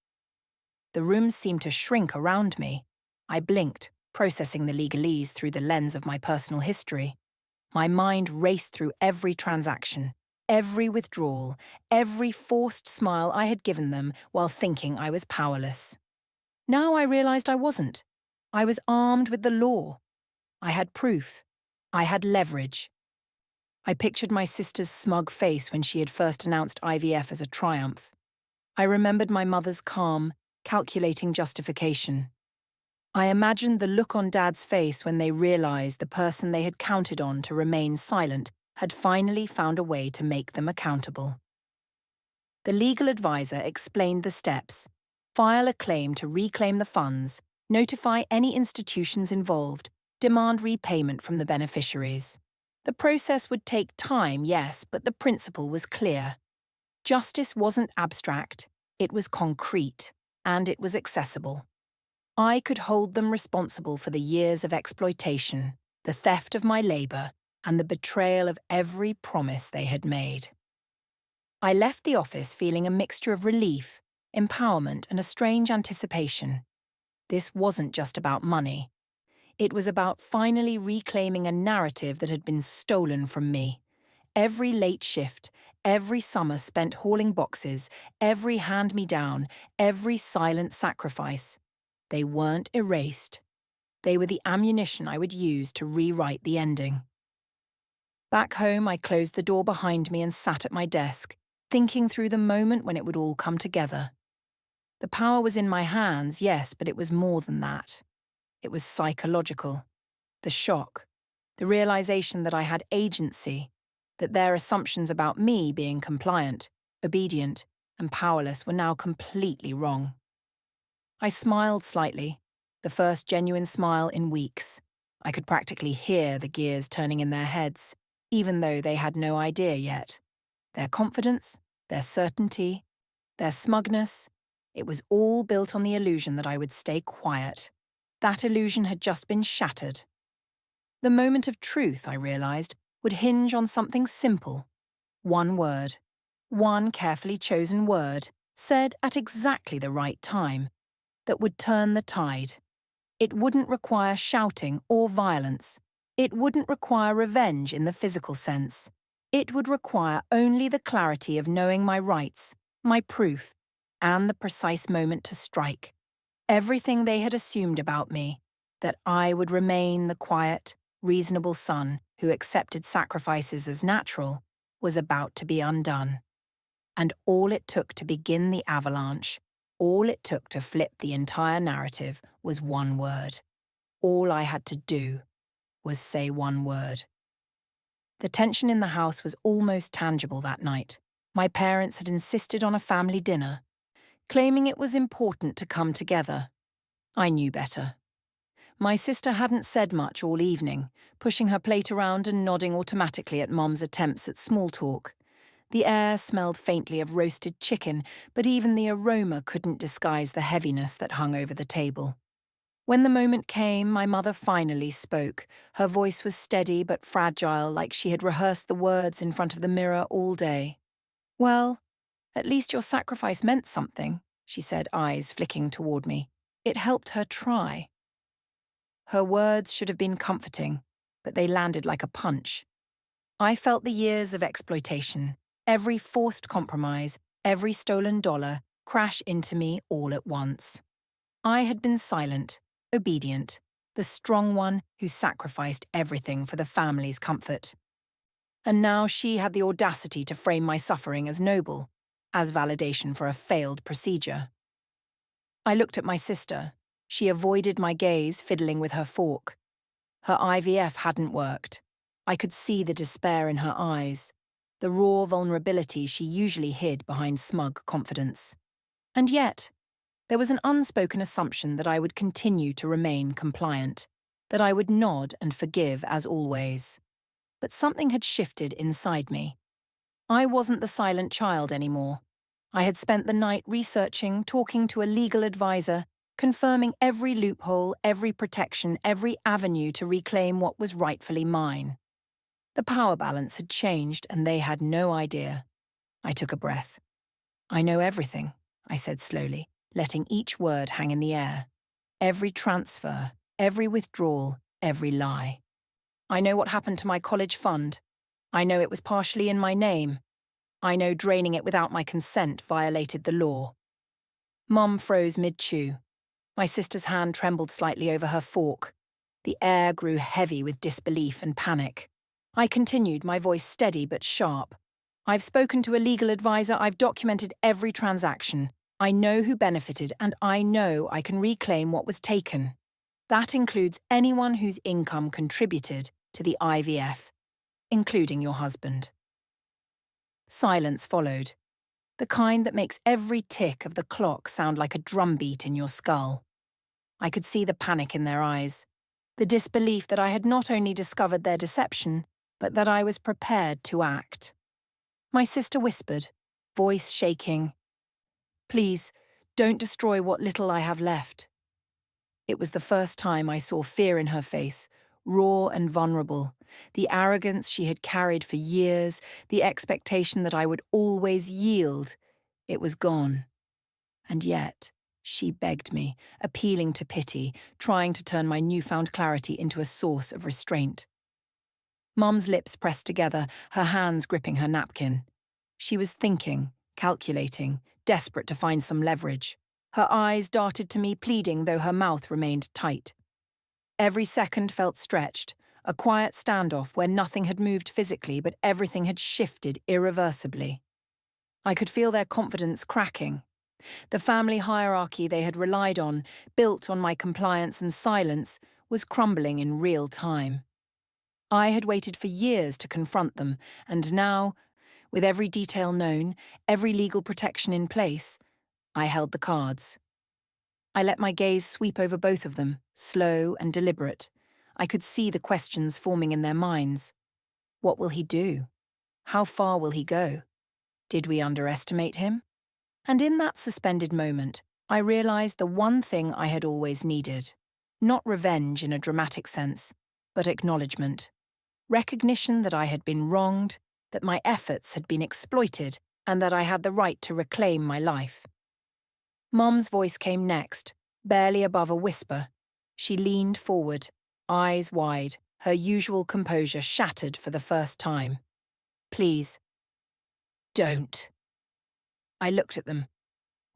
Speaker 1: The room seemed to shrink around me. I blinked, processing the legalese through the lens of my personal history. My mind raced through every transaction, every withdrawal, every forced smile I had given them while thinking I was powerless. Now I realized I wasn't. I was armed with the law. I had proof. I had leverage. I pictured my sister's smug face when she had first announced IVF as a triumph. I remembered my mother's calm, calculating justification. I imagined the look on Dad's face when they realized the person they had counted on to remain silent had finally found a way to make them accountable. The legal advisor explained the steps: file a claim to reclaim the funds, notify any institutions involved, demand repayment from the beneficiaries. The process would take time, yes, but the principle was clear. Justice wasn't abstract, it was concrete, and it was accessible. I could hold them responsible for the years of exploitation, the theft of my labor, and the betrayal of every promise they had made. I left the office feeling a mixture of relief, empowerment, and a strange anticipation. This wasn't just about money. It was about finally reclaiming a narrative that had been stolen from me. Every late shift, every summer spent hauling boxes, every hand-me-down, every silent sacrifice. They weren't erased. They were the ammunition I would use to rewrite the ending. Back home, I closed the door behind me and sat at my desk, thinking through the moment when it would all come together. The power was in my hands, yes, but it was more than that. It was psychological. The shock, the realization that I had agency, that their assumptions about me being compliant, obedient, and powerless were now completely wrong. I smiled slightly, the first genuine smile in weeks. I could practically hear the gears turning in their heads, even though they had no idea yet. Their confidence, their certainty, their smugness, it was all built on the illusion that I would stay quiet. That illusion had just been shattered. The moment of truth, I realized, would hinge on something simple. One word. One carefully chosen word, said at exactly the right time, that would turn the tide. It wouldn't require shouting or violence. It wouldn't require revenge in the physical sense. It would require only the clarity of knowing my rights, my proof, and the precise moment to strike. Everything they had assumed about me, that I would remain the quiet, reasonable son who accepted sacrifices as natural, was about to be undone. And all it took to begin the avalanche, all it took to flip the entire narrative was one word. All I had to do was say one word. The tension in the house was almost tangible that night. My parents had insisted on a family dinner, claiming it was important to come together. I knew better. My sister hadn't said much all evening, pushing her plate around and nodding automatically at Mom's attempts at small talk. The air smelled faintly of roasted chicken, but even the aroma couldn't disguise the heaviness that hung over the table. When the moment came, my mother finally spoke. Her voice was steady but fragile, like she had rehearsed the words in front of the mirror all day. "Well, at least your sacrifice meant something," she said, eyes flicking toward me. It helped her try. Her words should have been comforting, but they landed like a punch. I felt the years of exploitation, every forced compromise, every stolen dollar, crash into me all at once. I had been silent, obedient, the strong one who sacrificed everything for the family's comfort. And now she had the audacity to frame my suffering as noble, as validation for a failed procedure. I looked at my sister. She avoided my gaze, fiddling with her fork. Her IVF hadn't worked. I could see the despair in her eyes, the raw vulnerability she usually hid behind smug confidence. And yet, there was an unspoken assumption that I would continue to remain compliant, that I would nod and forgive as always. But something had shifted inside me. I wasn't the silent child anymore. I had spent the night researching, talking to a legal advisor, confirming every loophole, every protection, every avenue to reclaim what was rightfully mine. The power balance had changed, and they had no idea. I took a breath. "I know everything," I said slowly, letting each word hang in the air. Every transfer, every withdrawal, every lie. I know what happened to my college fund. I know it was partially in my name. I know draining it without my consent violated the law. Mum froze mid-chew. My sister's hand trembled slightly over her fork. The air grew heavy with disbelief and panic. I continued, my voice steady but sharp. "I've spoken to a legal advisor, I've documented every transaction. I know who benefited, and I know I can reclaim what was taken. That includes anyone whose income contributed to the IVF, including your husband." Silence followed, the kind that makes every tick of the clock sound like a drumbeat in your skull. I could see the panic in their eyes, the disbelief that I had not only discovered their deception, but that I was prepared to act. My sister whispered, voice shaking, "Please, don't destroy what little I have left." It was the first time I saw fear in her face, raw and vulnerable, the arrogance she had carried for years, the expectation that I would always yield. It was gone. And yet, she begged me, appealing to pity, trying to turn my newfound clarity into a source of restraint. Mum's lips pressed together, her hands gripping her napkin. She was thinking, calculating, desperate to find some leverage. Her eyes darted to me, pleading, though her mouth remained tight. Every second felt stretched, a quiet standoff where nothing had moved physically but everything had shifted irreversibly. I could feel their confidence cracking. The family hierarchy they had relied on, built on my compliance and silence, was crumbling in real time. I had waited for years to confront them, and now, with every detail known, every legal protection in place, I held the cards. I let my gaze sweep over both of them, slow and deliberate. I could see the questions forming in their minds. What will he do? How far will he go? Did we underestimate him? And in that suspended moment, I realized the one thing I had always needed. Not revenge in a dramatic sense, but acknowledgement. Recognition that I had been wronged, that my efforts had been exploited, and that I had the right to reclaim my life. Mum's voice came next, barely above a whisper. She leaned forward, eyes wide, her usual composure shattered for the first time. "Please, don't." I looked at them,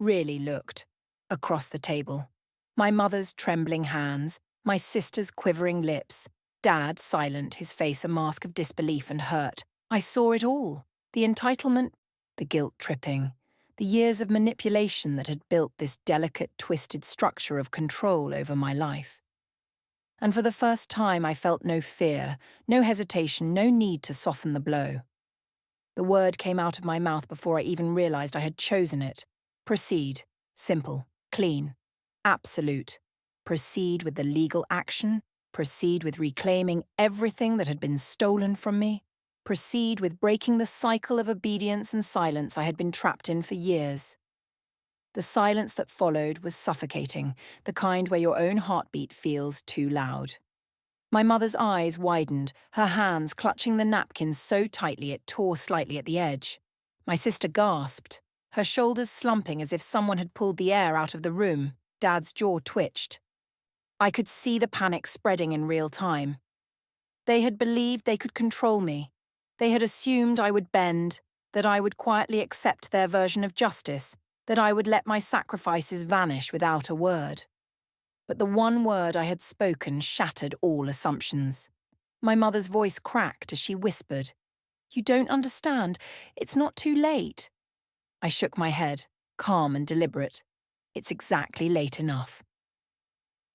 Speaker 1: really looked, across the table. My mother's trembling hands, my sister's quivering lips, Dad silent, his face a mask of disbelief and hurt. I saw it all, the entitlement, the guilt-tripping, the years of manipulation that had built this delicate, twisted structure of control over my life. And for the first time, I felt no fear, no hesitation, no need to soften the blow. The word came out of my mouth before I even realized I had chosen it. Proceed. Simple. Clean. Absolute. Proceed with the legal action. Proceed with reclaiming everything that had been stolen from me. Proceed with breaking the cycle of obedience and silence I had been trapped in for years. The silence that followed was suffocating, the kind where your own heartbeat feels too loud. My mother's eyes widened, her hands clutching the napkin so tightly it tore slightly at the edge. My sister gasped, her shoulders slumping as if someone had pulled the air out of the room. Dad's jaw twitched. I could see the panic spreading in real time. They had believed they could control me. They had assumed I would bend, that I would quietly accept their version of justice, that I would let my sacrifices vanish without a word. But the one word I had spoken shattered all assumptions. My mother's voice cracked as she whispered, "You don't understand. It's not too late." I shook my head, calm and deliberate. It's exactly late enough.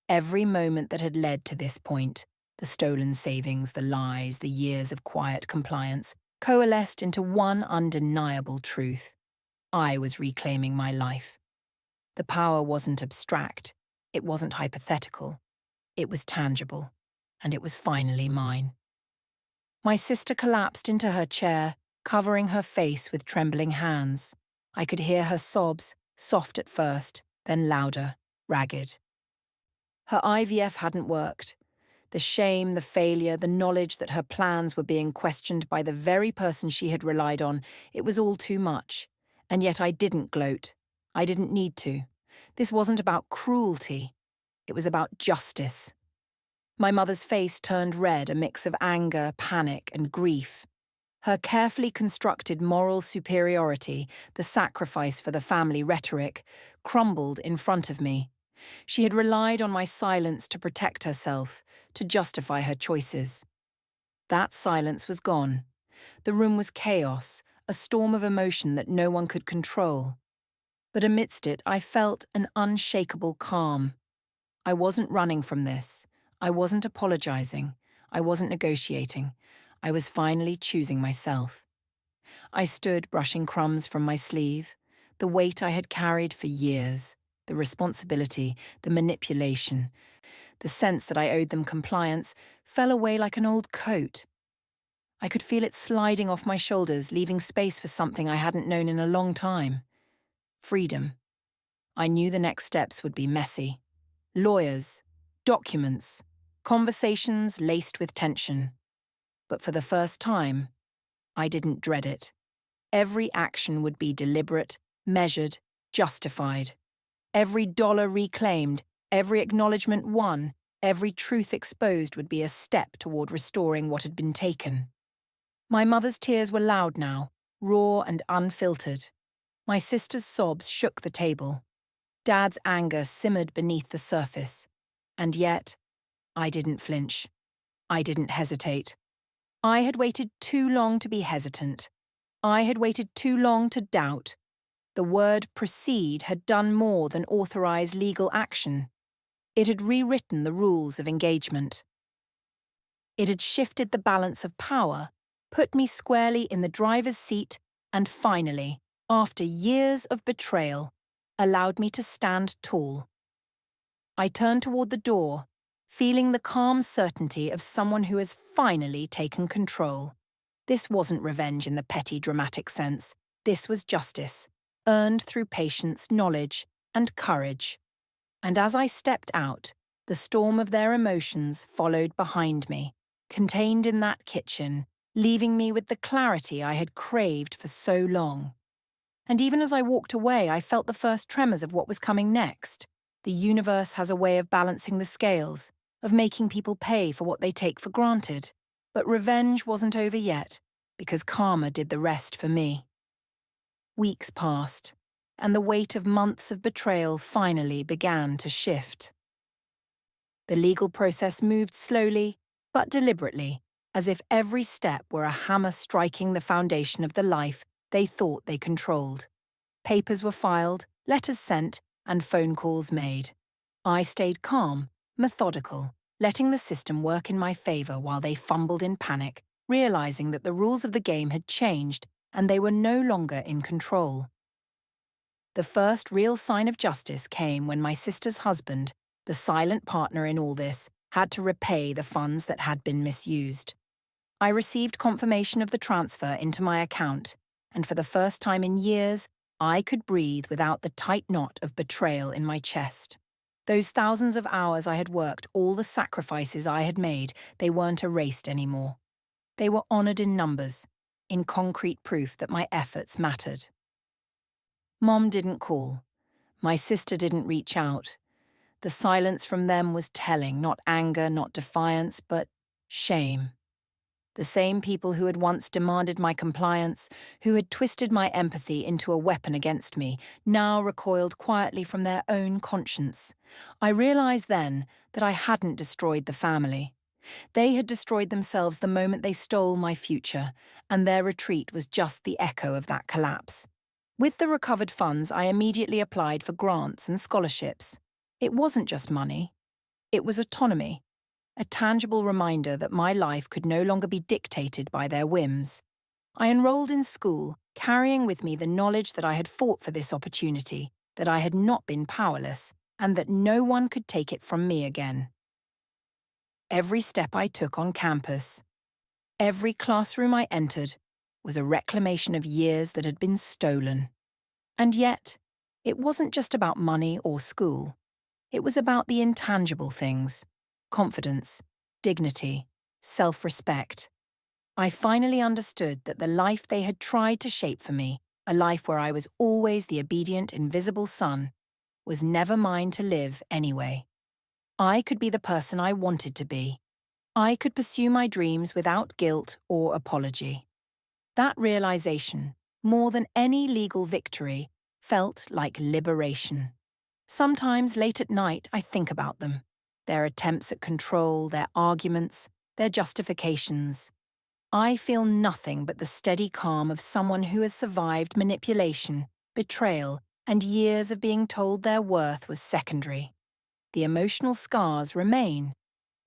Speaker 1: Every moment that had led to this point, the stolen savings, the lies, the years of quiet compliance, coalesced into one undeniable truth. I was reclaiming my life. The power wasn't abstract. It wasn't hypothetical. It was tangible, and it was finally mine. My sister collapsed into her chair, covering her face with trembling hands. I could hear her sobs, soft at first, then louder, ragged. Her IVF hadn't worked. The shame, the failure, the knowledge that her plans were being questioned by the very person she had relied on, it was all too much. And yet I didn't gloat. I didn't need to. This wasn't about cruelty. It was about justice. My mother's face turned red, a mix of anger, panic, and grief. Her carefully constructed moral superiority, the sacrifice for the family rhetoric, crumbled in front of me. She had relied on my silence to protect herself, to justify her choices. That silence was gone. The room was chaos, a storm of emotion that no one could control. But amidst it, I felt an unshakable calm. I wasn't running from this. I wasn't apologizing. I wasn't negotiating. I was finally choosing myself. I stood brushing crumbs from my sleeve, the weight I had carried for years, the responsibility, the manipulation, the sense that I owed them compliance, fell away like an old coat. I could feel it sliding off my shoulders, leaving space for something I hadn't known in a long time. Freedom. I knew the next steps would be messy. Lawyers, documents, conversations laced with tension. But for the first time, I didn't dread it. Every action would be deliberate, measured, justified. Every dollar reclaimed, every acknowledgement won, every truth exposed would be a step toward restoring what had been taken. My mother's tears were loud now, raw and unfiltered. My sister's sobs shook the table. Dad's anger simmered beneath the surface. And yet, I didn't flinch. I didn't hesitate. I had waited too long to be hesitant. I had waited too long to doubt. The word proceed had done more than authorize legal action. It had rewritten the rules of engagement. It had shifted the balance of power, put me squarely in the driver's seat, and finally, after years of betrayal, allowed me to stand tall. I turned toward the door, feeling the calm certainty of someone who has finally taken control. This wasn't revenge in the petty, dramatic sense. This was justice, earned through patience, knowledge, and courage. And as I stepped out, the storm of their emotions followed behind me, contained in that kitchen, leaving me with the clarity I had craved for so long. And even as I walked away, I felt the first tremors of what was coming next. The universe has a way of balancing the scales, of making people pay for what they take for granted. But revenge wasn't over yet, because karma did the rest for me. Weeks passed, and the weight of months of betrayal finally began to shift. The legal process moved slowly, but deliberately, as if every step were a hammer striking the foundation of the life they thought they controlled. Papers were filed, letters sent, and phone calls made. I stayed calm, methodical, letting the system work in my favor while they fumbled in panic, realizing that the rules of the game had changed and they were no longer in control. The first real sign of justice came when my sister's husband, the silent partner in all this, had to repay the funds that had been misused. I received confirmation of the transfer into my account, and for the first time in years, I could breathe without the tight knot of betrayal in my chest. Those thousands of hours I had worked, all the sacrifices I had made, they weren't erased anymore. They were honored in numbers, in concrete proof that my efforts mattered. Mom didn't call. My sister didn't reach out. The silence from them was telling, not anger, not defiance, but shame. The same people who had once demanded my compliance, who had twisted my empathy into a weapon against me, now recoiled quietly from their own conscience. I realized then that I hadn't destroyed the family. They had destroyed themselves the moment they stole my future, and their retreat was just the echo of that collapse. With the recovered funds, I immediately applied for grants and scholarships. It wasn't just money. It was autonomy, a tangible reminder that my life could no longer be dictated by their whims. I enrolled in school, carrying with me the knowledge that I had fought for this opportunity, that I had not been powerless, and that no one could take it from me again. Every step I took on campus, every classroom I entered, was a reclamation of years that had been stolen. And yet, it wasn't just about money or school. It was about the intangible things: confidence, dignity, self-respect. I finally understood that the life they had tried to shape for me, a life where I was always the obedient, invisible son, was never mine to live anyway. I could be the person I wanted to be. I could pursue my dreams without guilt or apology. That realization, more than any legal victory, felt like liberation. Sometimes late at night I think about them, their attempts at control, their arguments, their justifications. I feel nothing but the steady calm of someone who has survived manipulation, betrayal, and years of being told their worth was secondary. The emotional scars remain,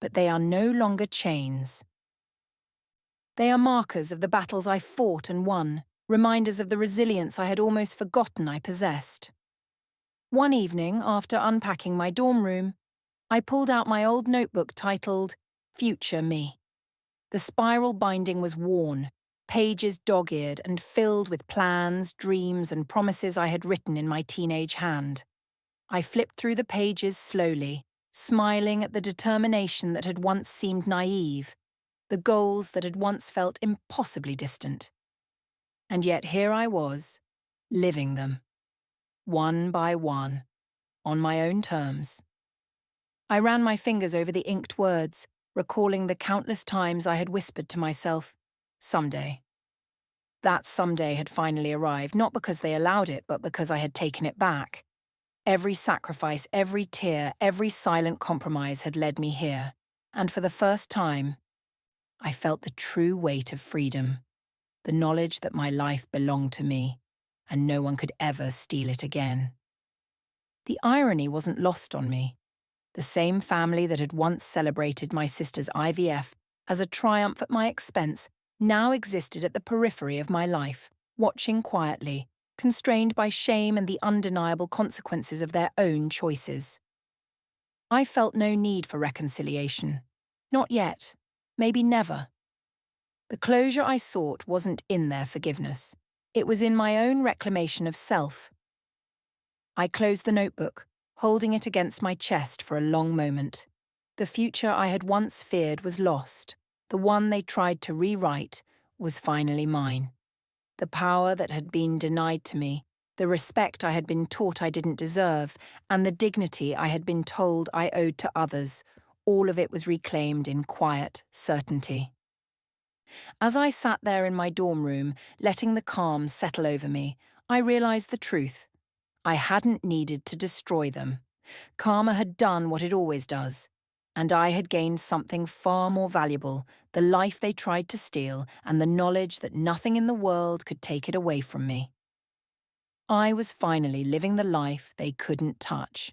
Speaker 1: but they are no longer chains. They are markers of the battles I fought and won, reminders of the resilience I had almost forgotten I possessed. One evening, after unpacking my dorm room, I pulled out my old notebook titled Future Me. The spiral binding was worn, pages dog-eared and filled with plans, dreams, and promises I had written in my teenage hand. I flipped through the pages slowly, smiling at the determination that had once seemed naive, the goals that had once felt impossibly distant. And yet here I was, living them, one by one, on my own terms. I ran my fingers over the inked words, recalling the countless times I had whispered to myself, someday. That someday had finally arrived, not because they allowed it, but because I had taken it back. Every sacrifice, every tear, every silent compromise had led me here, and for the first time, I felt the true weight of freedom, the knowledge that my life belonged to me, and no one could ever steal it again. The irony wasn't lost on me. The same family that had once celebrated my sister's IVF as a triumph at my expense now existed at the periphery of my life, watching quietly, constrained by shame and the undeniable consequences of their own choices. I felt no need for reconciliation. Not yet. Maybe never. The closure I sought wasn't in their forgiveness. It was in my own reclamation of self. I closed the notebook, holding it against my chest for a long moment. The future I had once feared was lost. The one they tried to rewrite was finally mine. The power that had been denied to me, the respect I had been taught I didn't deserve, and the dignity I had been told I owed to others, all of it was reclaimed in quiet certainty. As I sat there in my dorm room, letting the calm settle over me, I realized the truth. I hadn't needed to destroy them. Karma had done what it always does, and I had gained something far more valuable, the life they tried to steal and the knowledge that nothing in the world could take it away from me. I was finally living the life they couldn't touch.